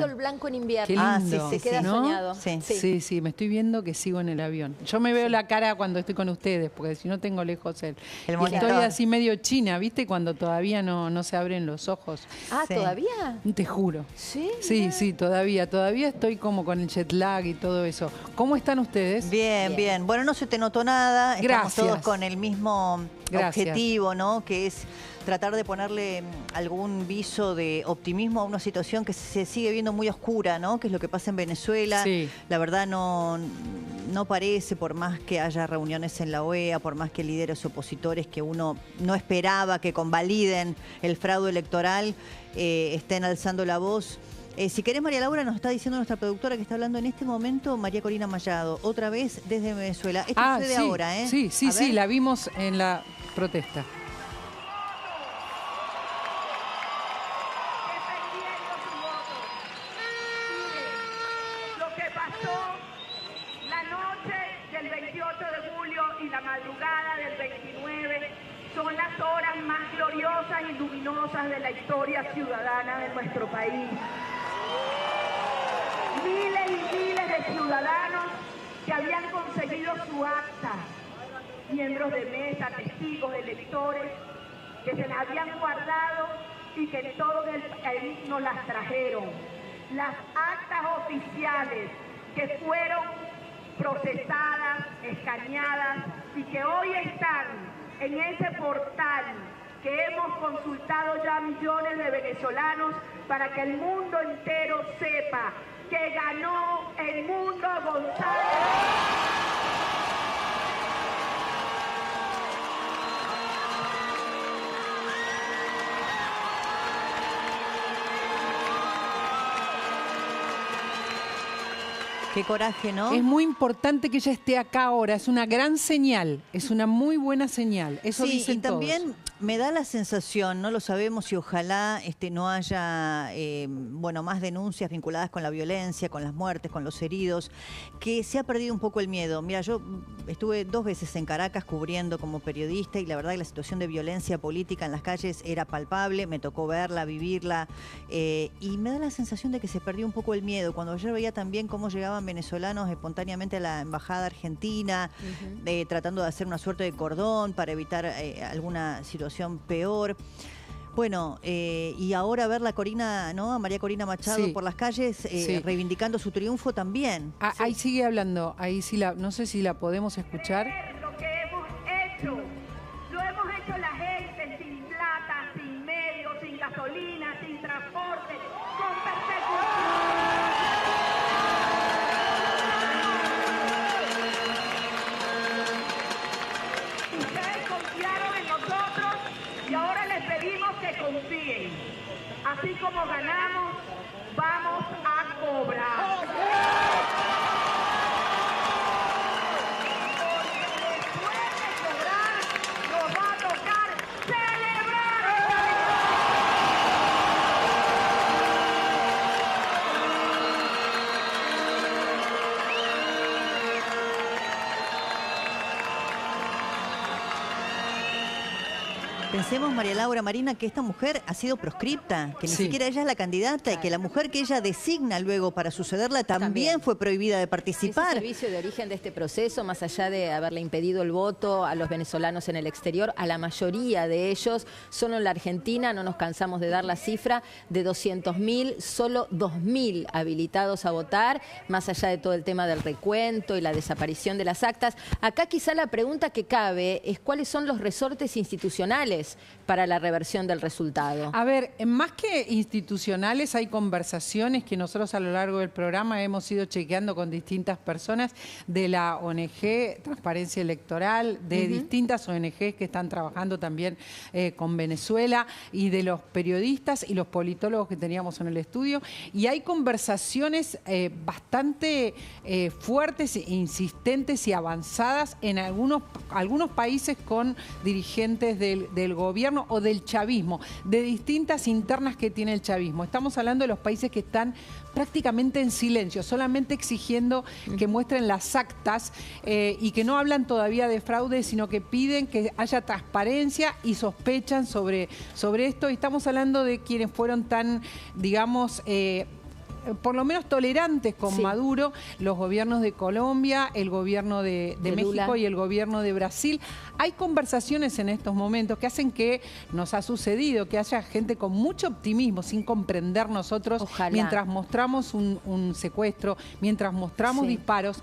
El blanco en invierno. Qué lindo, Se queda ¿no? soñado. Sí, me estoy viendo que sigo en el avión. Yo me veo la cara cuando estoy con ustedes, porque si no tengo lejos el El y monitor. estoy así medio china, ¿viste? Cuando todavía no se abren los ojos. Ah, Sí. ¿todavía? Te juro. Sí. Sí, todavía estoy como con el jet lag y todo eso. ¿Cómo están ustedes? Bien, bien. Bueno, no se te notó nada. Gracias. Estamos todos con el mismo Gracias. objetivo, ¿no? Que es tratar de ponerle algún viso de optimismo a una situación que se sigue viendo muy oscura, ¿no? Que es lo que pasa en Venezuela. Sí. La verdad no parece, por más que haya reuniones en la OEA, por más que líderes opositores que uno no esperaba que convaliden el fraude electoral, estén alzando la voz. Si querés, María Laura, nos está diciendo nuestra productora que está hablando en este momento María Corina Mallado, otra vez desde Venezuela. Esto sucede sí, ahora, ¿eh? Sí, la vimos en la protesta. Lo que pasó la noche del 28 de julio y la madrugada del 29 son las horas más gloriosas y luminosas de la historia ciudadana de nuestro país. Miles y miles de ciudadanos que habían conseguido su acta, miembros de mesa, testigos, electores, que se las habían guardado y que todo el país nos las trajeron. Las actas oficiales que fueron procesadas, escaneadas y que hoy están en ese portal que hemos consultado ya millones de venezolanos para que el mundo entero sepa que ganó el Mundo González. Qué coraje, ¿no? Es muy importante que ella esté acá ahora, es una gran señal, es una muy buena señal. Eso Sí, dicen y también todos. me da la sensación, no lo sabemos, y ojalá no haya más denuncias vinculadas con la violencia, con las muertes, con los heridos, que se ha perdido un poco el miedo. Mira, yo estuve 2 veces en Caracas cubriendo como periodista y la verdad que la situación de violencia política en las calles era palpable, me tocó verla, vivirla, y me da la sensación de que se perdió un poco el miedo. Cuando ayer veía también cómo llegaban venezolanos espontáneamente a la embajada argentina, tratando de hacer una suerte de cordón para evitar alguna situación peor. Bueno, y ahora ver la Corina, ¿no? A María Corina Machado por las calles reivindicando su triunfo también. Ahí sigue hablando, ahí sí no sé si la podemos escuchar. Lo que hemos hecho, lo hemos hecho la gente sin plata, sin medios, sin gasolina, sin transporte, con persecución. Ustedes confiaron en nosotros y ahora les pedimos que confíen. Así como ganamos, vamos a cobrar. Después de cobrar, nos va a tocar celebrar. Pensemos, María Laura, Marina, que esta mujer ha sido proscripta, que ni siquiera ella es la candidata y que la mujer que ella designa luego para sucederla también fue prohibida de participar. Ese servicio de origen de este proceso, más allá de haberle impedido el voto a los venezolanos en el exterior, a la mayoría de ellos, solo en la Argentina, no nos cansamos de dar la cifra, de 200.000, solo 2.000 habilitados a votar, más allá de todo el tema del recuento y la desaparición de las actas. Acá quizá la pregunta que cabe es cuáles son los resortes institucionales para la reversión del resultado. A ver, más que institucionales, hay conversaciones que nosotros a lo largo del programa hemos ido chequeando con distintas personas de la ONG Transparencia Electoral, de distintas ONGs que están trabajando también con Venezuela y de los periodistas y los politólogos que teníamos en el estudio. Y hay conversaciones bastante fuertes, insistentes y avanzadas en algunos países con dirigentes del gobierno o del chavismo, de distintas internas que tiene el chavismo. Estamos hablando de los países que están prácticamente en silencio, solamente exigiendo que muestren las actas y que no hablan todavía de fraude, sino que piden que haya transparencia y sospechan sobre esto. Y estamos hablando de quienes fueron tan, digamos, por lo menos tolerantes con Sí. Maduro, los gobiernos de Colombia, el gobierno de México Lula. y el gobierno de Brasil. Hay conversaciones en estos momentos que hacen que nos ha sucedido, que haya gente con mucho optimismo, sin comprender nosotros, Ojalá. mientras mostramos un secuestro, mientras mostramos Sí. disparos,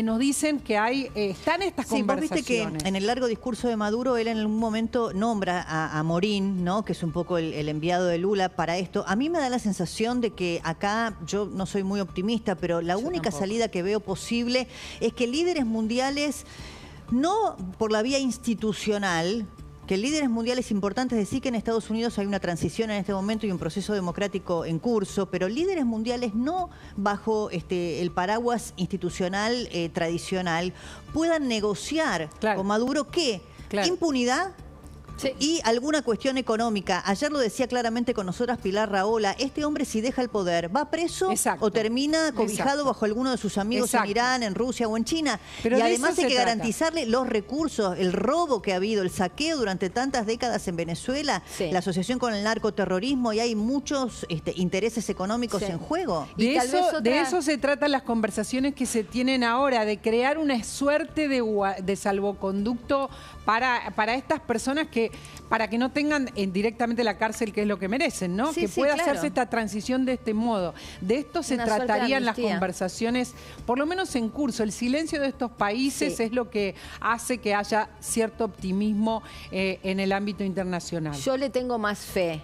nos dicen que están estas Sí, vos viste conversaciones. que en el largo discurso de Maduro, él en algún momento nombra a Morín, ¿no? Que es un poco el enviado de Lula para esto. A mí me da la sensación de que acá, yo no soy muy optimista, pero la única tampoco. salida que veo posible es que líderes mundiales, no por la vía institucional, que líderes mundiales importantes, decir que en Estados Unidos hay una transición en este momento y un proceso democrático en curso, pero líderes mundiales no bajo el paraguas institucional tradicional puedan negociar Claro. con Maduro ¿qué? Claro. Impunidad. Sí. Y alguna cuestión económica. Ayer lo decía claramente con nosotras Pilar Raola, este hombre si deja el poder, ¿va preso Exacto. o termina cobijado Exacto. bajo alguno de sus amigos Exacto. en Irán, en Rusia o en China? Pero y de además eso hay se que trata. garantizarle los recursos, el robo que ha habido, el saqueo durante tantas décadas en Venezuela, Sí. la asociación con el narcoterrorismo, y hay muchos intereses económicos Sí. en juego. Y De tal vez eso, otra- de eso se tratan las conversaciones que se tienen ahora, de crear una suerte de salvoconducto para estas personas para que no tengan directamente la cárcel, que es lo que merecen, ¿no? Sí, Que sí, pueda claro. hacerse esta transición de este modo. De esto se Una suerte de tratarían las amnistía. conversaciones, por lo menos en curso. El silencio de estos países Sí. es lo que hace que haya cierto optimismo en el ámbito internacional. Yo le tengo más fe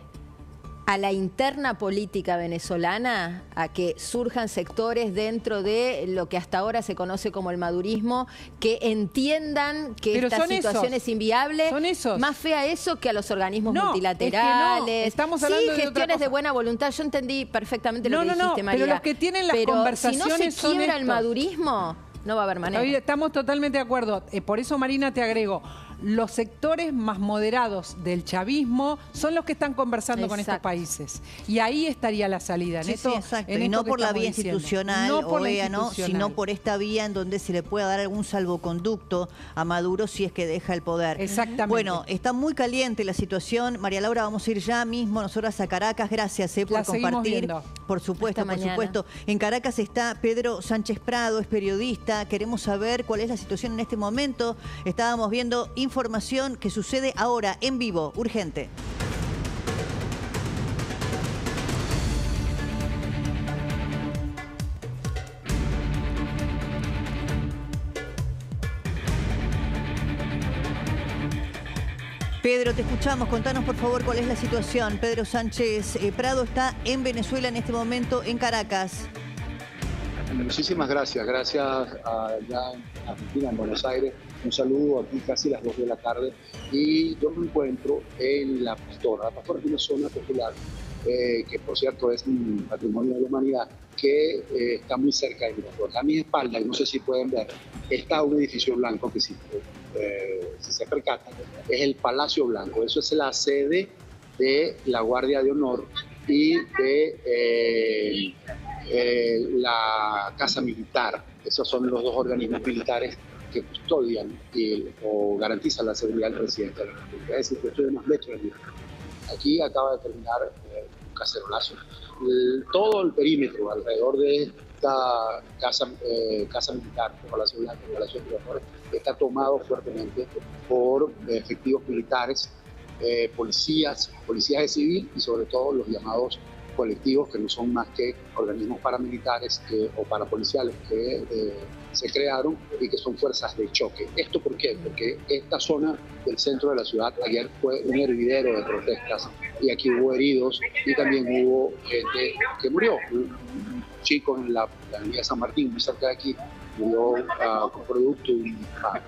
a la interna política venezolana, a que surjan sectores dentro de lo que hasta ahora se conoce como el madurismo, que entiendan que Pero esta son situación esos. es inviable. Son esos. Más fe a eso que a los organismos No, multilaterales. es que no. Estamos sí, hablando de otra gestiones de cosa. buena voluntad. Yo entendí perfectamente lo No, que no, no, dijiste, pero María. los que tienen las Pero conversaciones si no se son quiebra el estos. madurismo, no va a haber manera. Estamos totalmente de acuerdo. Por eso, Marina, te agrego, los sectores más moderados del chavismo son los que están conversando con estos Exacto. países. Y ahí estaría la salida. Sí, sí, exacto. Y no por la vía institucional, no por la sino institucional. por esta vía en donde se le pueda dar algún salvoconducto a Maduro si es que deja el poder. Exactamente. Bueno, está muy caliente la situación. María Laura, vamos a ir ya mismo nosotras a Caracas. Gracias por La seguimos compartir. viendo. Por supuesto, Hasta por mañana. supuesto. En Caracas está Pedro Sánchez Prado, es periodista. Queremos saber cuál es la situación en este momento. Estábamos viendo información que sucede ahora en vivo, urgente. Pedro, te escuchamos. Contanos, por favor, cuál es la situación. Pedro Sánchez Prado está en Venezuela en este momento, en Caracas. Muchísimas gracias. Gracias allá en Argentina, en Buenos Aires. Un saludo aquí casi las 2 de la tarde. Y yo me encuentro en La Pastora. La Pastora es una zona popular que, por cierto, es un patrimonio de la humanidad que está muy cerca de Miraflores. A mi espalda, y no sé si pueden ver, está un edificio blanco que si se percatan, es el Palacio Blanco. Eso es la sede de la Guardia de Honor y de la Casa Militar. Esos son los dos organismos militares que custodian o garantizan la seguridad del presidente de la República. Es decir, que estoy a unos metros del Miraflores. Aquí acaba de terminar un cacerolazo. Todo el perímetro alrededor de esta casa militar, Palacio Blanco, Palacio de Miraflores, está tomado fuertemente por efectivos militares, policías de civil y sobre todo los llamados colectivos, que no son más que organismos paramilitares o parapoliciales que se crearon y que son fuerzas de choque. ¿Esto por qué? Porque esta zona del centro de la ciudad ayer fue un hervidero de protestas y aquí hubo heridos y también hubo gente que murió. Un chico en la avenida San Martín, muy cerca de aquí, murió con producto de un disparo.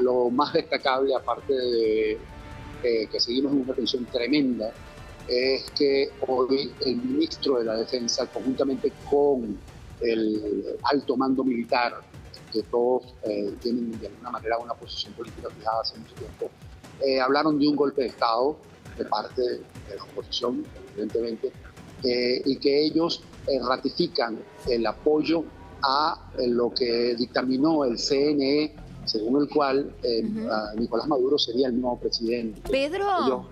Lo más destacable, aparte de que seguimos en una tensión tremenda, es que hoy el ministro de la Defensa, conjuntamente con el alto mando militar, que todos tienen de alguna manera una posición política fijada hace mucho tiempo, hablaron de un golpe de Estado de parte de la oposición, evidentemente, y que ellos ratifican el apoyo a lo que dictaminó el CNE, según el cual Nicolás Maduro sería el nuevo presidente. Pedro.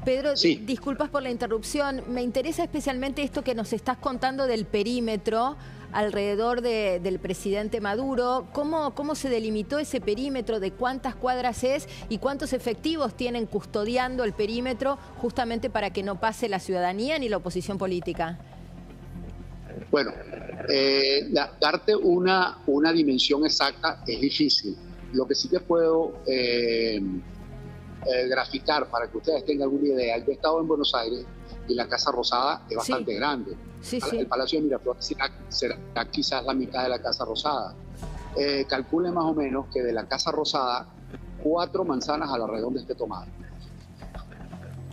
Pedro, Sí. disculpas por la interrupción. Me interesa especialmente esto que nos estás contando del perímetro alrededor del presidente Maduro. ¿Cómo se delimitó ese perímetro? ¿De cuántas cuadras es? ¿Y cuántos efectivos tienen custodiando el perímetro justamente para que no pase la ciudadanía ni la oposición política? Bueno, darte una dimensión exacta es difícil. Lo que sí te puedo graficar para que ustedes tengan alguna idea. Yo he estado en Buenos Aires y la Casa Rosada es bastante grande. Sí. El Palacio de Miraflores será quizás la mitad de la Casa Rosada. Calcule más o menos que de la Casa Rosada 4 manzanas a la redonda esté tomada.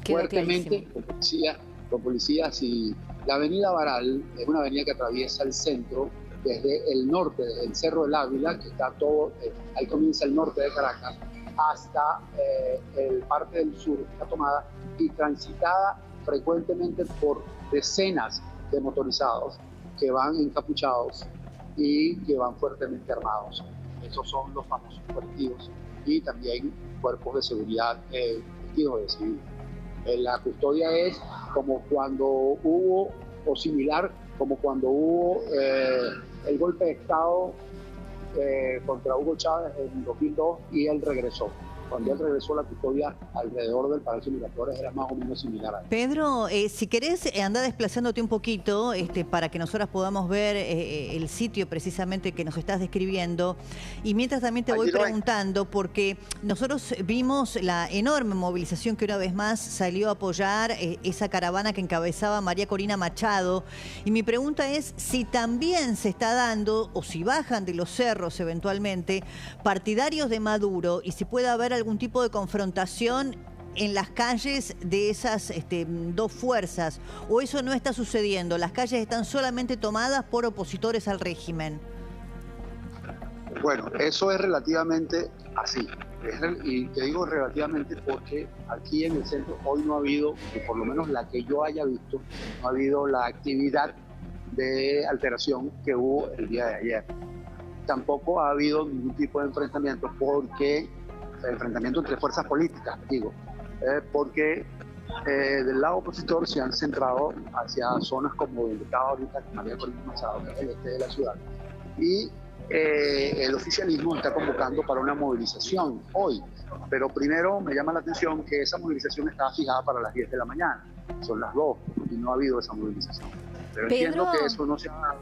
Queda Fuertemente clarísimo. con policías, y la avenida Baral es una avenida que atraviesa el centro desde el norte, desde el Cerro del Ávila, que está todo, ahí comienza el norte de Caracas, hasta el parte del sur, está tomada y transitada frecuentemente por decenas de motorizados que van encapuchados y que van fuertemente armados. Esos son los famosos colectivos, y también cuerpos de seguridad vestidos de civil. La custodia es como cuando hubo, o similar, como cuando hubo el golpe de Estado contra Hugo Chávez en 2002 y él regresó. Cuando él regresó, la custodia alrededor del Palacio Miraflores era más o menos similar a él. Pedro, si querés, anda desplazándote un poquito para que nosotras podamos ver el sitio precisamente que nos estás describiendo. Y mientras también te voy preguntando, porque nosotros vimos la enorme movilización que una vez más salió a apoyar esa caravana que encabezaba María Corina Machado. Y mi pregunta es si también se está dando, o si bajan de los cerros eventualmente, partidarios de Maduro, y si puede haber algún tipo de confrontación en las calles de esas dos fuerzas, o eso no está sucediendo, las calles están solamente tomadas por opositores al régimen. Bueno, eso es relativamente así. Y te digo relativamente porque aquí en el centro hoy no ha habido, y por lo menos la que yo haya visto, no ha habido la actividad de alteración que hubo el día de ayer. Tampoco ha habido ningún tipo de enfrentamiento, porque enfrentamiento entre fuerzas políticas, digo, porque del lado opositor se han centrado hacia zonas como donde estaba ahorita María Corina Machado, que es el este de la ciudad, y el oficialismo está convocando para una movilización hoy, pero primero me llama la atención que esa movilización estaba fijada para las 10 de la mañana, son las 2 y no ha habido esa movilización, pero entiendo que eso no se ha...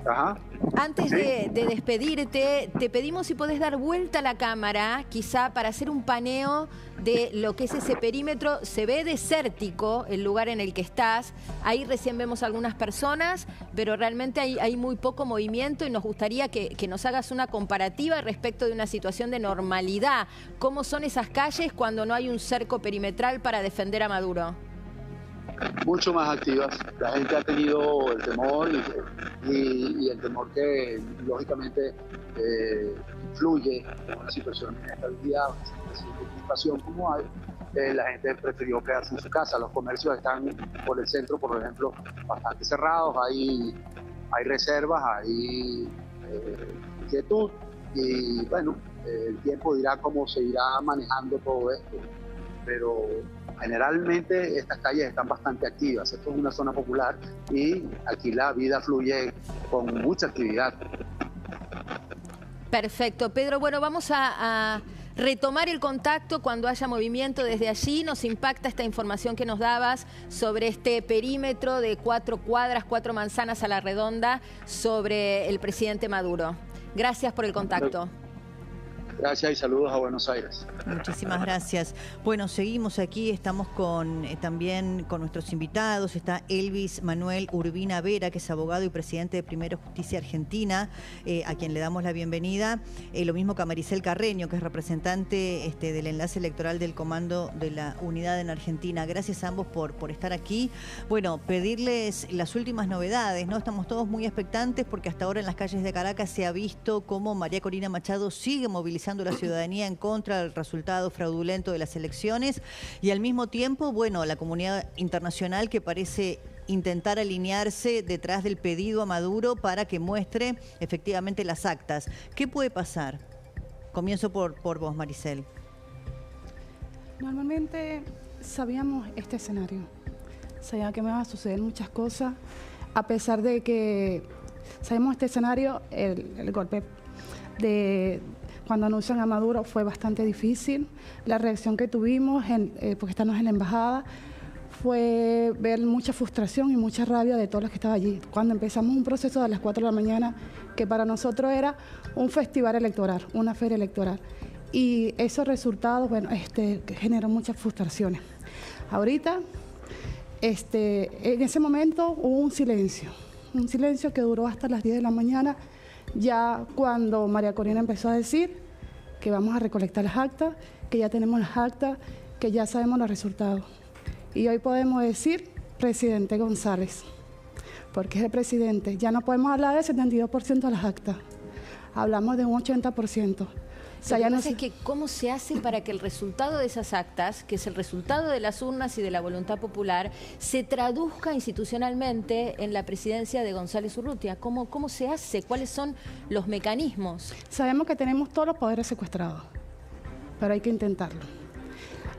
Ajá. Antes de despedirte, te pedimos si podés dar vuelta a la cámara, quizá para hacer un paneo de lo que es ese perímetro. Se ve desértico el lugar en el que estás. Ahí recién vemos algunas personas, pero realmente hay muy poco movimiento, y nos gustaría que nos hagas una comparativa respecto de una situación de normalidad. ¿Cómo son esas calles cuando no hay un cerco perimetral para defender a Maduro? Mucho más activas. La gente ha tenido el temor y el temor que lógicamente influye en una situación de inestabilidad, una situación de preocupación como hay. La gente prefirió quedarse en su casa. Los comercios están por el centro, por ejemplo, bastante cerrados. Hay reservas, hay inquietud, y bueno, el tiempo dirá cómo se irá manejando todo esto, pero generalmente estas calles están bastante activas. Esto es una zona popular y aquí la vida fluye con mucha actividad. Perfecto, Pedro. Bueno, vamos a retomar el contacto cuando haya movimiento desde allí. Nos impacta esta información que nos dabas sobre este perímetro de 4 cuadras, 4 manzanas a la redonda sobre el presidente Maduro. Gracias por el contacto. Gracias y saludos a Buenos Aires. Muchísimas gracias. Bueno, seguimos aquí, estamos también con nuestros invitados. Está Elvis Manuel Urbina Vera, que es abogado y presidente de Primero Justicia Argentina, a quien le damos la bienvenida. Lo mismo que a Maricel Carreño, que es representante del enlace electoral del Comando de la Unidad en Argentina. Gracias a ambos por estar aquí. Bueno, pedirles las últimas novedades, ¿no? Estamos todos muy expectantes porque hasta ahora en las calles de Caracas se ha visto cómo María Corina Machado sigue movilizando la ciudadanía en contra del resultado fraudulento de las elecciones, y al mismo tiempo, bueno, la comunidad internacional que parece intentar alinearse detrás del pedido a Maduro para que muestre efectivamente las actas. ¿Qué puede pasar? Comienzo por vos, Maricel. Normalmente sabíamos este escenario. Sabíamos que me iban a suceder muchas cosas, a pesar de que sabemos este escenario, el golpe de cuando anuncian a Maduro fue bastante difícil. La reacción que tuvimos, porque estamos en la embajada, fue ver mucha frustración y mucha rabia de todos los que estaban allí. Cuando empezamos un proceso a las 4 de la mañana, que para nosotros era un festival electoral, una feria electoral. Y esos resultados, bueno, generó muchas frustraciones. Ahorita, en ese momento hubo un silencio que duró hasta las 10 de la mañana, ya cuando María Corina empezó a decir que vamos a recolectar las actas, que ya tenemos las actas, que ya sabemos los resultados. Y hoy podemos decir presidente González, porque es el presidente. Ya no podemos hablar del 72% de las actas, hablamos de un 80%. O sea, Lo que ya pasa es que cómo se hace para que el resultado de esas actas, que es el resultado de las urnas y de la voluntad popular, se traduzca institucionalmente en la presidencia de González Urrutia. ¿Cómo se hace? ¿Cuáles son los mecanismos? Sabemos que tenemos todos los poderes secuestrados, pero hay que intentarlo.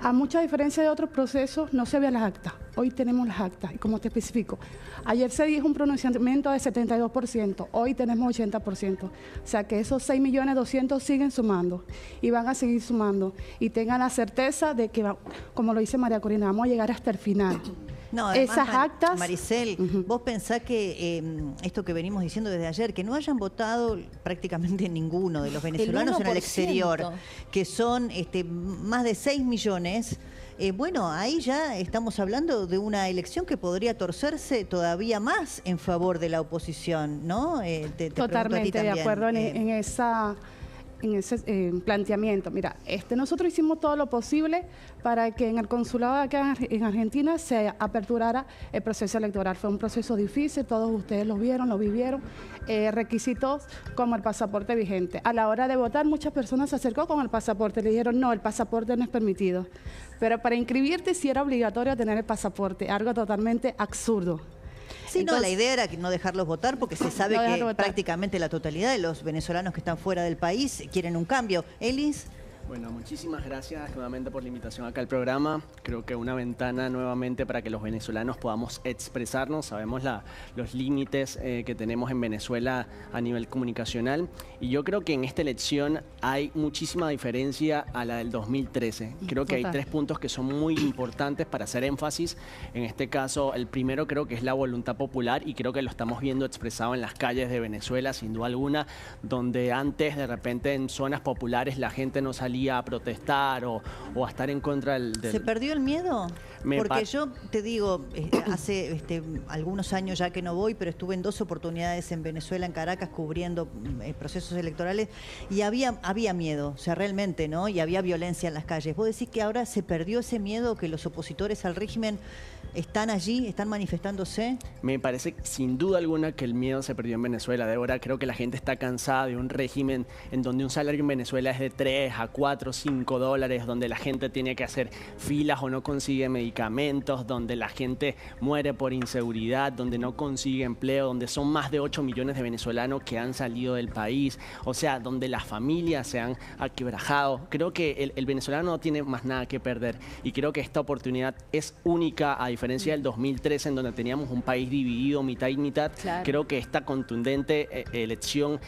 A mucha diferencia de otros procesos, no se ve las actas. Hoy tenemos las actas, y como te especifico, ayer se dijo un pronunciamiento de 72%, hoy tenemos 80%. O sea que esos 6.200.000 siguen sumando y van a seguir sumando. Y tengan la certeza de que, como lo dice María Corina, vamos a llegar hasta el final. No, además, esas actas... Maricel, vos pensás que esto que venimos diciendo desde ayer, que no hayan votado prácticamente ninguno de los venezolanos en el exterior, que son más de 6 millones, bueno, ahí ya estamos hablando de una elección que podría torcerse todavía más en favor de la oposición, ¿no? Totalmente de acuerdo en ese planteamiento. Mira, nosotros hicimos todo lo posible para que en el consulado de acá en Argentina se aperturara el proceso electoral. Fue un proceso difícil, todos ustedes lo vieron, lo vivieron. Requisitos como el pasaporte vigente. A la hora de votar, muchas personas se acercó con el pasaporte. Le dijeron, no, el pasaporte no es permitido. Pero para inscribirte sí era obligatorio tener el pasaporte, algo totalmente absurdo. Sí, entonces, no, la idea era no dejarlos votar porque se sabe que prácticamente la totalidad de los venezolanos que están fuera del país quieren un cambio. Elis. Bueno, muchísimas gracias nuevamente por la invitación acá al programa. Creo que una ventana nuevamente para que los venezolanos podamos expresarnos. Sabemos los límites que tenemos en Venezuela a nivel comunicacional. Y yo creo que en esta elección hay muchísima diferencia a la del 2013. Creo que hay 3 puntos que son muy importantes para hacer énfasis. En este caso, el primero creo que es la voluntad popular y creo que lo estamos viendo expresado en las calles de Venezuela, sin duda alguna, donde antes de repente en zonas populares la gente no salía a protestar o a estar en contra del... ¿Se perdió el miedo? Porque yo te digo, hace algunos años ya que no voy, pero estuve en 2 oportunidades en Venezuela, en Caracas, cubriendo procesos electorales y había miedo, o sea, realmente, ¿no? Y había violencia en las calles. ¿Vos decís que ahora se perdió ese miedo, que los opositores al régimen están allí, están manifestándose? Me parece sin duda alguna que el miedo se perdió en Venezuela. Débora, creo que la gente está cansada de un régimen en donde un salario en Venezuela es de 3 a 4, 5 dólares, donde la gente tiene que hacer filas o no consigue medicamentos, donde la gente muere por inseguridad, donde no consigue empleo, donde son más de 8 millones de venezolanos que han salido del país, o sea, donde las familias se han aquebrajado. Creo que el venezolano no tiene más nada que perder y creo que esta oportunidad es única, a diferencia del 2013 en donde teníamos un país dividido mitad y mitad. Claro. Creo que esta contundente elección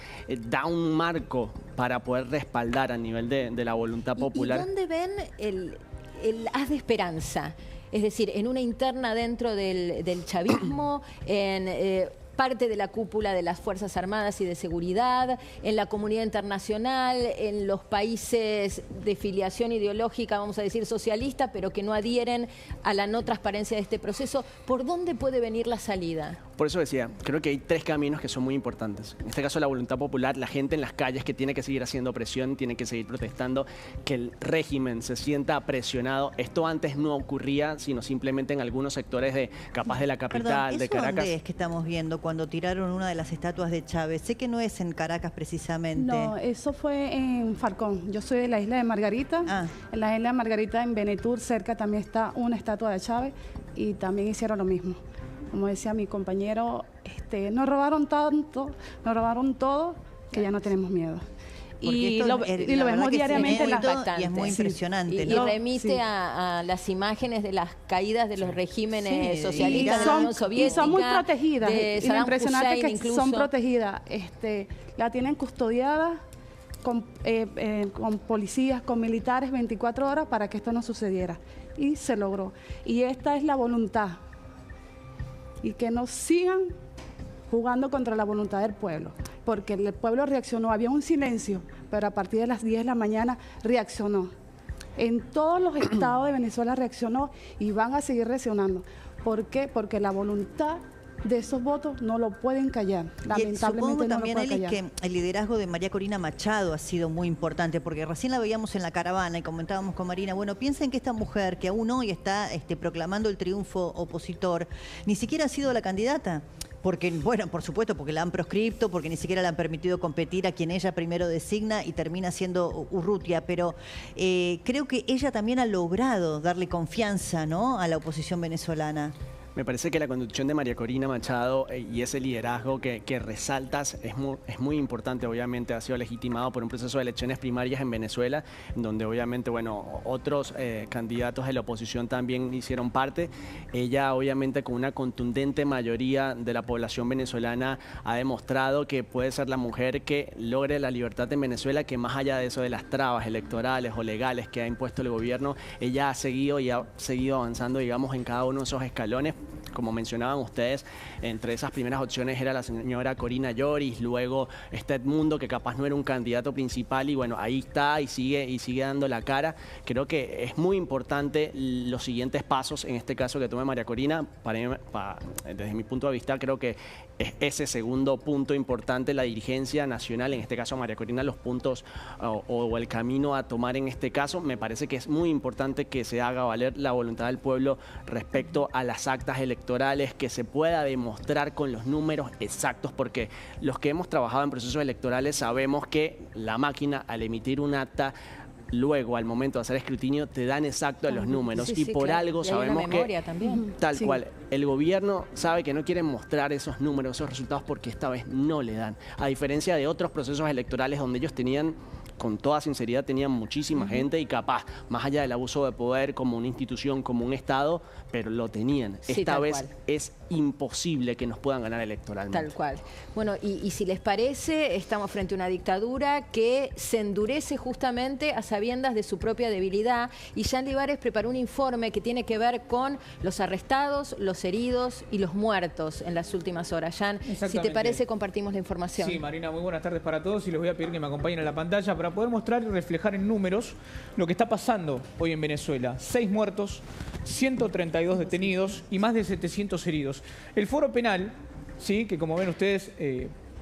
da un marco para poder respaldar a nivel de la voluntad popular. ¿Y dónde ven el haz de esperanza? Es decir, en una interna dentro del chavismo, en parte de la cúpula de las Fuerzas Armadas y de Seguridad, en la comunidad internacional, en los países de filiación ideológica, vamos a decir socialista, pero que no adhieren a la no transparencia de este proceso. ¿Por dónde puede venir la salida? Por eso decía, creo que hay 3 caminos que son muy importantes. En este caso, la voluntad popular, la gente en las calles que tiene que seguir haciendo presión, tiene que seguir protestando, que el régimen se sienta presionado. Esto antes no ocurría, sino simplemente en algunos sectores capaz de la capital, de Caracas. ¿Dónde es que estamos viendo cuando tiraron una de las estatuas de Chávez? Sé que no es en Caracas precisamente. No, eso fue en Falcón. Yo soy de la isla de Margarita. En la isla de Margarita, en Benetur, cerca también está una estatua de Chávez y también hicieron lo mismo. Como decía mi compañero, nos robaron tanto, nos robaron todo, que ya no tenemos miedo. Porque lo la vemos verdad que diariamente en las y es muy Sí. impresionante, Y ¿no? remite Sí. a las imágenes de las caídas de los regímenes Sí, socialistas y de la Unión Soviética. y son muy protegidas. de Y lo Saddam impresionante Hussein es que incluso. son protegidas. La tienen custodiada con policías, con militares 24 horas para que esto no sucediera. Y se logró. Y esta es la voluntad. Y que no sigan jugando contra la voluntad del pueblo. Porque el pueblo reaccionó. Había un silencio, pero a partir de las 10 de la mañana reaccionó. En todos los estados de Venezuela reaccionó y van a seguir reaccionando. ¿Por qué? Porque la voluntad de esos votos no lo pueden callar. Y Lamentablemente supongo no también, lo pueden Eli, callar. que el liderazgo de María Corina Machado ha sido muy importante, porque recién la veíamos en la caravana y comentábamos con Marina, bueno, piensen que esta mujer que aún hoy está proclamando el triunfo opositor, ni siquiera ha sido la candidata. Porque, bueno, por supuesto, porque la han proscripto, porque ni siquiera le han permitido competir a quien ella primero designa y termina siendo Urrutia, pero creo que ella también ha logrado darle confianza, ¿no?, a la oposición venezolana. Me parece que la conducción de María Corina Machado y ese liderazgo que resaltas es muy importante. Obviamente ha sido legitimado por un proceso de elecciones primarias en Venezuela, donde obviamente, bueno, otros candidatos de la oposición también hicieron parte. Ella, obviamente, con una contundente mayoría de la población venezolana, ha demostrado que puede ser la mujer que logre la libertad en Venezuela, que más allá de eso, de las trabas electorales o legales que ha impuesto el gobierno, ella ha seguido y ha seguido avanzando, digamos, en cada uno de esos escalones. Como mencionaban ustedes, entre esas primeras opciones era la señora Corina Lloris, luego está Edmundo, que capaz no era un candidato principal, y bueno, ahí está y sigue dando la cara. Creo que es muy importante los siguientes pasos, en este caso que tome María Corina. Desde mi punto de vista, creo que es ese segundo punto importante, la dirigencia nacional, en este caso María Corina, los puntos o el camino a tomar en este caso. Me parece que es muy importante que se haga valer la voluntad del pueblo respecto a las actas electorales, que se pueda demostrar con los números exactos, porque los que hemos trabajado en procesos electorales sabemos que la máquina, al emitir un acta, luego al momento de hacer escrutinio te dan exacto los números, Sí, y sí, por claro. algo Y hay una sabemos memoria que también. tal Sí. cual el gobierno sabe que no quieren mostrar esos números, esos resultados, porque esta vez no le dan, a diferencia de otros procesos electorales donde ellos tenían, con toda sinceridad, tenían muchísima gente y capaz, más allá del abuso de poder como una institución, como un Estado, pero lo tenían. Sí, Esta tal vez cual. es imposible que nos puedan ganar electoralmente. Tal cual. Bueno, y si les parece, estamos frente a una dictadura que se endurece justamente a sabiendas de su propia debilidad, y Jean Libares preparó un informe que tiene que ver con los arrestados, los heridos y los muertos en las últimas horas. Jean, si te Exactamente. parece, compartimos la información. Sí, Marina, muy buenas tardes para todos, y les voy a pedir que me acompañen a la pantalla para poder mostrar y reflejar en números lo que está pasando hoy en Venezuela. 6 muertos, 132 detenidos y más de 700 heridos. El foro penal, sí, que como ven ustedes,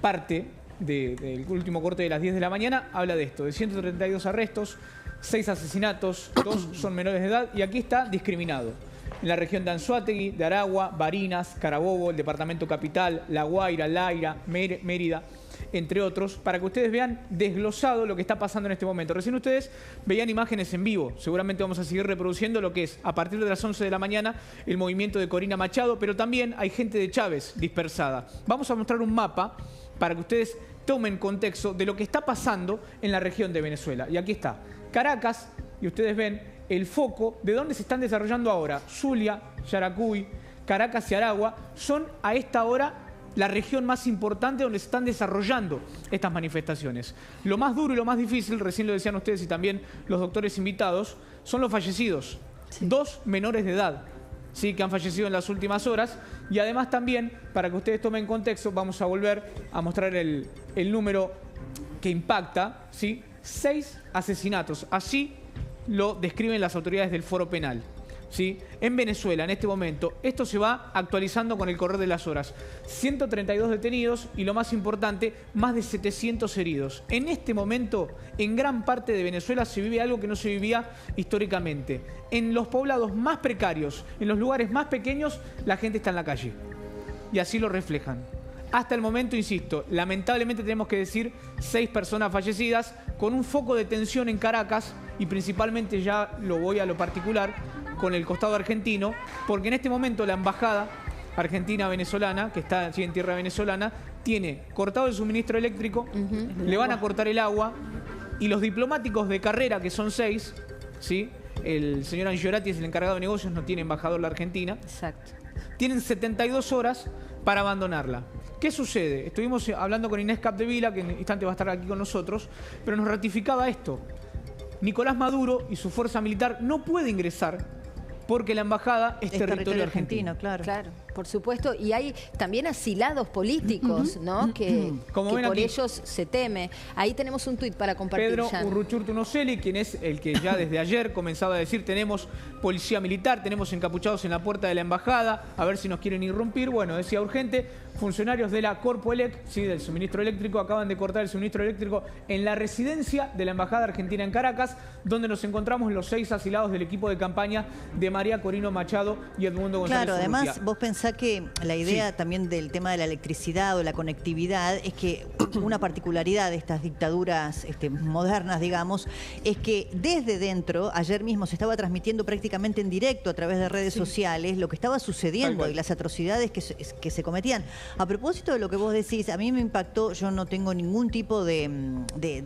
parte del último corte de las 10 de la mañana, habla de esto, de 132 arrestos, 6 asesinatos, 2 son menores de edad, y aquí está discriminado. En la región de Anzoátegui, de Aragua, Barinas, Carabobo, el departamento Capital, La Guaira, Laira, Mérida, entre otros, para que ustedes vean desglosado lo que está pasando en este momento. Recién ustedes veían imágenes en vivo, seguramente vamos a seguir reproduciendo lo que es, a partir de las 11 de la mañana, el movimiento de Corina Machado, pero también hay gente de Chávez dispersada. Vamos a mostrar un mapa para que ustedes tomen contexto de lo que está pasando en la región de Venezuela. Y aquí está Caracas, y ustedes ven el foco de dónde se están desarrollando ahora. Zulia, Yaracuy, Caracas y Aragua son a esta hora la región más importante donde se están desarrollando estas manifestaciones. Lo más duro y lo más difícil, recién lo decían ustedes y también los doctores invitados, son los fallecidos. Sí. 2 menores de edad, sí, que han fallecido en las últimas horas. Y además también, para que ustedes tomen contexto, vamos a volver a mostrar el número que impacta, ¿sí? 6 asesinatos. Así lo describen las autoridades del Foro Penal, ¿sí? En Venezuela, en este momento, esto se va actualizando con el correr de las horas. 132 detenidos y, lo más importante, más de 700 heridos. En este momento, en gran parte de Venezuela se vive algo que no se vivía históricamente. En los poblados más precarios, en los lugares más pequeños, la gente está en la calle. Y así lo reflejan. Hasta el momento, insisto, lamentablemente tenemos que decir 6 personas fallecidas, con un foco de tensión en Caracas, y principalmente, ya lo voy a lo particular, con el costado argentino, porque en este momento la embajada argentina-venezolana, que está allí en tierra venezolana, tiene cortado el suministro eléctrico, le van a cortar el agua, Y los diplomáticos de carrera, que son 6, ¿sí? El señor Angiorati es el encargado de negocios, no tiene embajador en la Argentina. Exacto. Tienen 72 horas para abandonarla. ¿Qué sucede? Estuvimos hablando con Inés Capdevila, que en un instante va a estar aquí con nosotros, pero nos ratificaba esto. Nicolás Maduro y su fuerza militar no puede ingresar porque la embajada es territorio argentino. Claro. Claro, por supuesto. Y hay también asilados políticos, ¿no? Que Como ven por aquí, ellos se teme. Ahí tenemos un tuit para compartir. Pedro Jan. Urruchurtu Nocelli, quien es el que ya desde ayer comenzaba a decir: tenemos policía militar, tenemos encapuchados en la puerta de la embajada, a ver si nos quieren irrumpir. Bueno, decía urgente, funcionarios de la Corpoelec, ¿sí? Del suministro eléctrico, acaban de cortar el suministro eléctrico en la residencia de la embajada argentina en Caracas, donde nos encontramos los 6 asilados del equipo de campaña de María Corina Machado y Edmundo González. Claro, además Urrutia. vos pensás que la idea también del tema de la electricidad o la conectividad es que una particularidad de estas dictaduras modernas, digamos, es que desde dentro, ayer mismo se estaba transmitiendo prácticamente en directo a través de redes sociales lo que estaba sucediendo y las atrocidades que se cometían. A propósito de lo que vos decís, a mí me impactó, yo no tengo ningún tipo de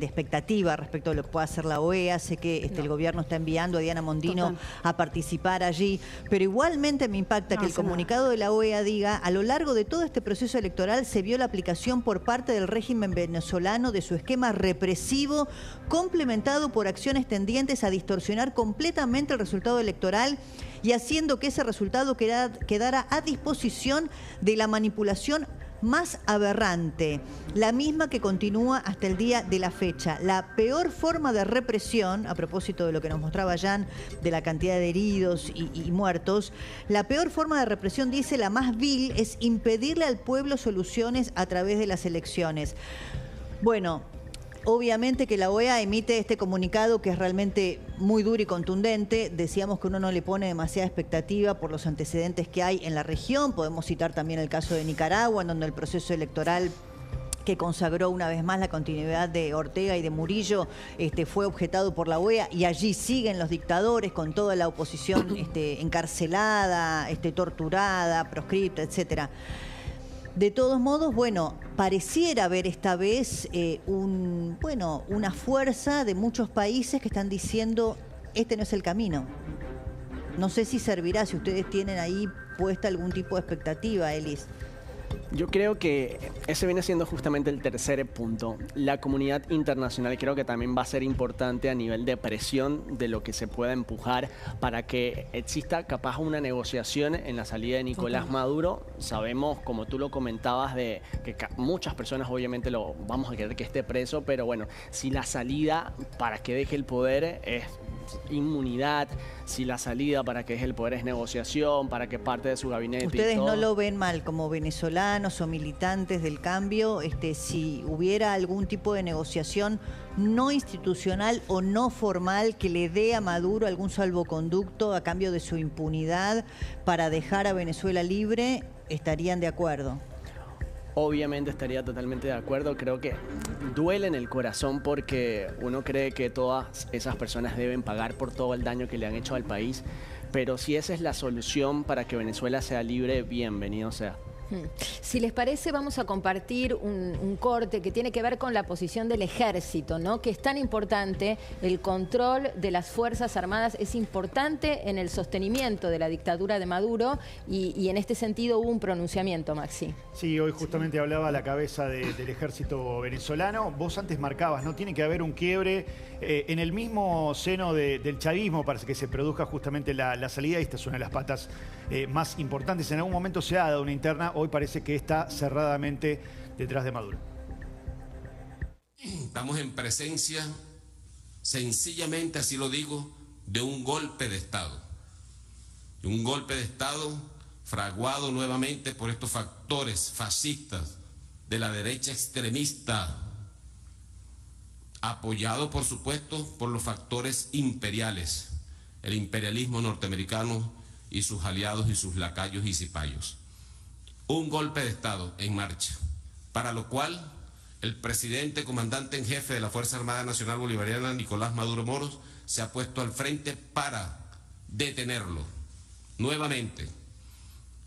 expectativa respecto a lo que pueda hacer la OEA, sé que el gobierno está enviando a Diana Mondino a participar allí, pero igualmente me impacta que el comunicado de la OEA diga: a lo largo de todo este proceso electoral se vio la aplicación por parte del régimen venezolano de su esquema represivo, complementado por acciones tendientes a distorsionar completamente el resultado electoral y haciendo que ese resultado quedara a disposición de la manipulación más aberrante, la misma que continúa hasta el día de la fecha. La peor forma de represión, a propósito de lo que nos mostraba Jan, de la cantidad de heridos y muertos, la peor forma de represión, dice, la más vil, es impedirle al pueblo soluciones a través de las elecciones. Bueno, obviamente que la OEA emite este comunicado que es realmente muy duro y contundente. Decíamos que uno no le pone demasiada expectativa por los antecedentes que hay en la región. Podemos citar también el caso de Nicaragua, en donde el proceso electoral que consagró una vez más la continuidad de Ortega y de Murillo fue objetado por la OEA, y allí siguen los dictadores con toda la oposición encarcelada, torturada, proscripta, etcétera. De todos modos, bueno, pareciera haber esta vez una fuerza de muchos países que están diciendo: este no es el camino. No sé si servirá, si ustedes tienen ahí puesta algún tipo de expectativa, Elis. Yo creo que ese viene siendo justamente el tercer punto. La comunidad internacional creo que también va a ser importante a nivel de presión de lo que se pueda empujar para que exista capaz una negociación en la salida de Nicolás Maduro. Sabemos, como tú lo comentabas, de que muchas personas obviamente lo vamos a querer que esté preso, pero bueno, si la salida para que deje el poder es inmunidad, si la salida para que deje el poder es negociación, para que parte de su gabinete. ¿Ustedes y todo, no lo ven mal como venezolanos o militantes del cambio, si hubiera algún tipo de negociación no institucional o no formal que le dé a Maduro algún salvoconducto a cambio de su impunidad para dejar a Venezuela libre? ¿Estarían de acuerdo? Obviamente estaría totalmente de acuerdo. Creo que duele en el corazón porque uno cree que todas esas personas deben pagar por todo el daño que le han hecho al país, pero si esa es la solución para que Venezuela sea libre, bienvenido sea. Si les parece, vamos a compartir un corte que tiene que ver con la posición del ejército, ¿no? Que es tan importante. El control de las Fuerzas Armadas es importante en el sostenimiento de la dictadura de Maduro y en este sentido hubo un pronunciamiento, Maxi. Sí, hoy justamente hablaba la cabeza del ejército venezolano. Vos antes marcabas, ¿no? Tiene que haber un quiebre en el mismo seno del chavismo para que se produzca justamente la salida, y esta es una de las patas más importantes. En algún momento se ha dado una interna, hoy parece que está cerradamente detrás de Maduro. Estamos en presencia, sencillamente así lo digo, de un golpe de Estado. De un golpe de Estado fraguado nuevamente por estos factores fascistas de la derecha extremista, apoyado por supuesto por los factores imperiales, el imperialismo norteamericano y sus aliados y sus lacayos y cipayos. Un golpe de Estado en marcha, para lo cual el presidente comandante en jefe de la Fuerza Armada Nacional Bolivariana, Nicolás Maduro Moros, se ha puesto al frente para detenerlo nuevamente.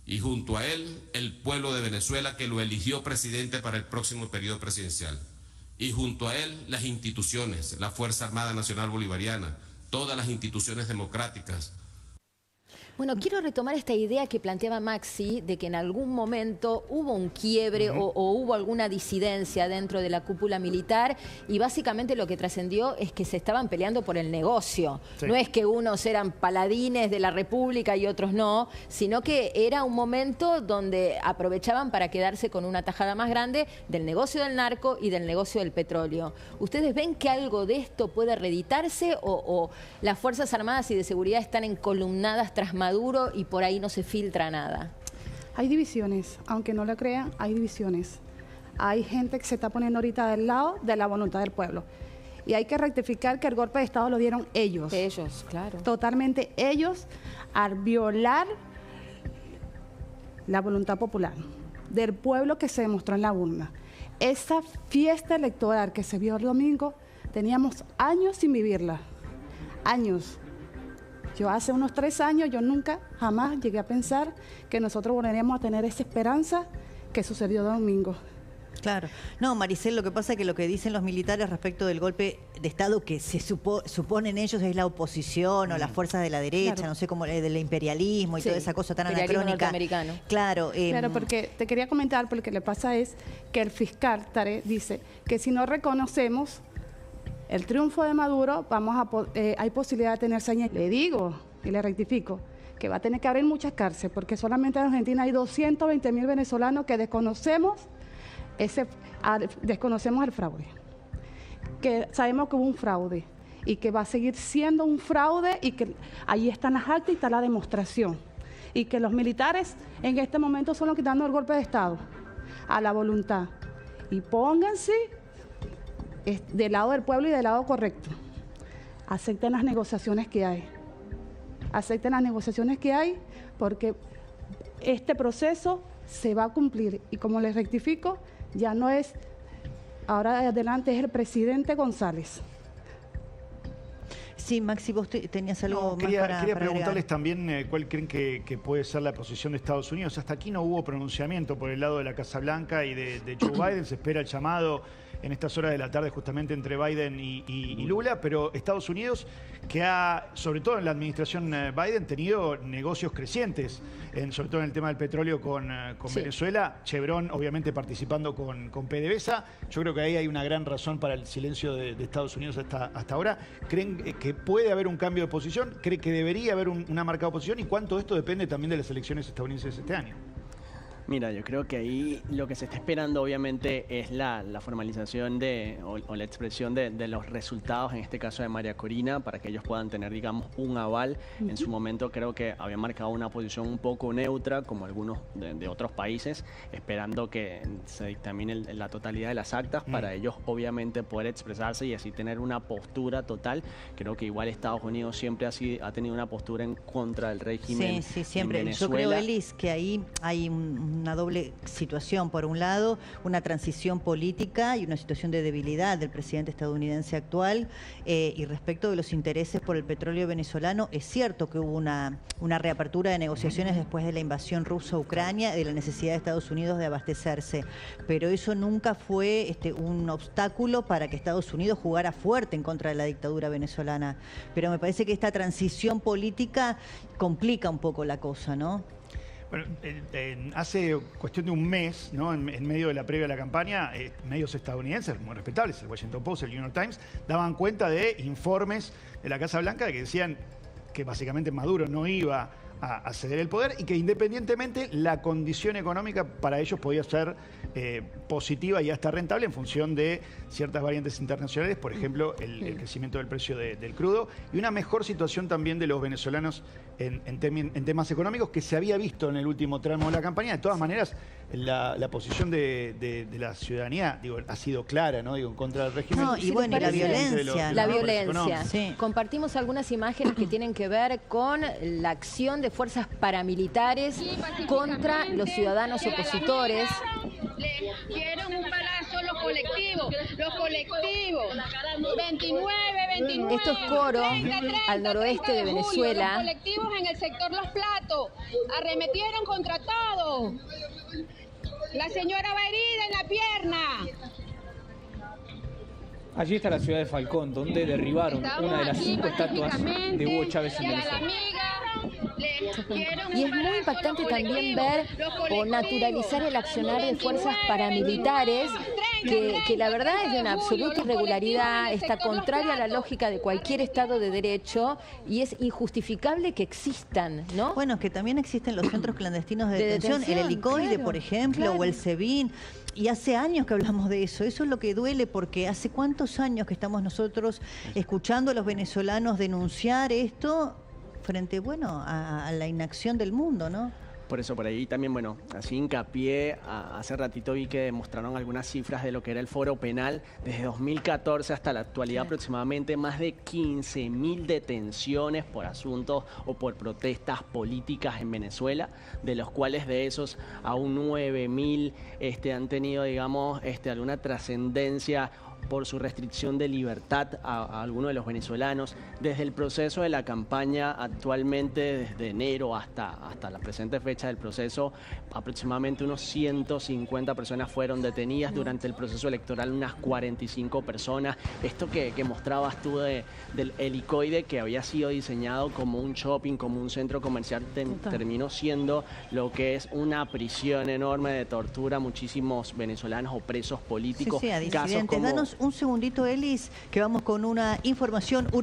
Y junto a él, el pueblo de Venezuela, que lo eligió presidente para el próximo periodo presidencial. y junto a él las instituciones, la Fuerza Armada Nacional Bolivariana, todas las instituciones democráticas. Bueno, quiero retomar esta idea que planteaba Maxi de que en algún momento hubo un quiebre o hubo alguna disidencia dentro de la cúpula militar y básicamente lo que trascendió es que se estaban peleando por el negocio. Sí. No es que unos eran paladines de la República y otros no, sino que era un momento donde aprovechaban para quedarse con una tajada más grande del negocio del narco y del negocio del petróleo. ¿Ustedes ven que algo de esto puede reeditarse o las Fuerzas Armadas y de Seguridad están encolumnadas tras Maduro y por ahí no se filtra nada? Hay divisiones, aunque no lo crean, hay divisiones. Hay gente que se está poniendo ahorita del lado de la voluntad del pueblo. Y hay que rectificar que el golpe de Estado lo dieron ellos. Ellos, claro. Totalmente ellos, al violar la voluntad popular del pueblo que se demostró en la urna. Esa fiesta electoral que se vio el domingo, teníamos años sin vivirla. Años. Yo hace unos 3 años, yo nunca, jamás llegué a pensar que nosotros volveríamos a tener esa esperanza que sucedió el domingo. Claro. No, Maricel, lo que pasa es que lo que dicen los militares respecto del golpe de Estado que se suponen ellos es la oposición o las fuerzas de la derecha, claro. No sé cómo, del imperialismo y toda esa cosa tan anacrónica. Claro. Claro, porque te quería comentar, porque lo que pasa es que el fiscal Tarek dice que si no reconocemos el triunfo de Maduro, hay posibilidad de tener sañas. Le digo y le rectifico que va a tener que abrir muchas cárceles, porque solamente en Argentina hay 220.000 venezolanos que desconocemos el fraude. Que sabemos que hubo un fraude y que va a seguir siendo un fraude y que ahí están las actas y está la demostración. Y que los militares en este momento son los que están dando el golpe de Estado a la voluntad. Y pónganse del lado del pueblo y del lado correcto. Acepten las negociaciones que hay. Acepten las negociaciones que hay porque este proceso se va a cumplir. Y como les rectifico, ya no es, ahora adelante es el presidente González. Sí, Maxi, vos tenías algo quería para preguntarles agregar. También cuál creen que puede ser la posición de Estados Unidos. Hasta aquí no hubo pronunciamiento por el lado de la Casa Blanca y de Joe Biden. Se espera el llamado en estas horas de la tarde justamente entre Biden y Lula, pero Estados Unidos, que ha, sobre todo en la administración Biden, tenido negocios crecientes, sobre todo en el tema del petróleo con Venezuela, Chevron obviamente participando con PDVSA. Yo creo que ahí hay una gran razón para el silencio de Estados Unidos hasta ahora. ¿Creen que puede haber un cambio de posición? ¿Cree que debería haber una marcada oposición? ¿Y cuánto esto depende también de las elecciones estadounidenses este año? Mira, yo creo que ahí lo que se está esperando obviamente es la formalización o la expresión de los resultados, en este caso de María Corina, para que ellos puedan tener, digamos, un aval. En su momento creo que había marcado una posición un poco neutra, como algunos de otros países, esperando que se dictamine la totalidad de las actas para ellos obviamente poder expresarse y así tener una postura total. Creo que igual Estados Unidos siempre ha tenido una postura en contra del régimen. Sí, siempre. En Venezuela. Yo creo, Elis, que ahí hay una doble situación. Por un lado, una transición política y una situación de debilidad del presidente estadounidense actual. Y respecto de los intereses por el petróleo venezolano, es cierto que hubo una reapertura de negociaciones después de la invasión rusa a Ucrania, de la necesidad de Estados Unidos de abastecerse. Pero eso nunca fue un obstáculo para que Estados Unidos jugara fuerte en contra de la dictadura venezolana. Pero me parece que esta transición política complica un poco la cosa, ¿no? Bueno, hace cuestión de un mes, ¿no? En medio de la previa a la campaña, medios estadounidenses muy respetables, el Washington Post, el New York Times, daban cuenta de informes de la Casa Blanca que decían que básicamente Maduro no iba a ceder el poder y que independientemente la condición económica para ellos podía ser positiva y hasta rentable en función de ciertas variantes internacionales, por ejemplo, el crecimiento del precio del crudo y una mejor situación también de los venezolanos en temas económicos que se había visto en el último tramo de la campaña. De todas maneras, la posición de la ciudadanía ha sido clara, ¿no? En contra del régimen. No, y bueno, y la violencia. La violencia. Sí. Compartimos algunas iemanes que tienen que ver con la acción de fuerzas paramilitares contra los ciudadanos opositores. Quieren un palazo los colectivos. 29. Esto es Coro, 30, al noroeste de Venezuela. Los colectivos en el sector Los Platos arremetieron contra todo. La señora va herida en la pierna. Allí está la ciudad de Falcón, donde derribaron una de las 5 estatuas de Hugo Chávez en Venezuela. Y es muy impactante también ver o naturalizar el accionar de fuerzas paramilitares, que la verdad es de una absoluta irregularidad, está contraria a la lógica de cualquier Estado de Derecho y es injustificable que existan, ¿no? Bueno, que también existen los centros clandestinos de detención, el Helicoide, claro, por ejemplo, o el SEBIN. Y hace años que hablamos de eso. Eso es lo que duele, porque hace cuántos años que estamos nosotros escuchando a los venezolanos denunciar esto frente, bueno, a la inacción del mundo, ¿no? Por eso, por ahí también, bueno, así hincapié, hace ratito vi que mostraron algunas cifras de lo que era el foro penal. Desde 2014 hasta la actualidad, aproximadamente más de 15.000 detenciones por asuntos o por protestas políticas en Venezuela, de los cuales de esos aún 9.000 han tenido, digamos, alguna trascendencia por su restricción de libertad a algunos de los venezolanos. Desde el proceso de la campaña, actualmente desde enero hasta la presente fecha del proceso, aproximadamente unos 150 personas fueron detenidas. Durante el proceso electoral unas 45 personas. Esto que mostrabas tú del Helicoide, que había sido diseñado como un shopping, como un centro comercial, terminó siendo lo que es una prisión enorme de tortura a muchísimos venezolanos o presos políticos. Sí, a disidentes. Danos un segundito, Elis, que vamos con una información urgente.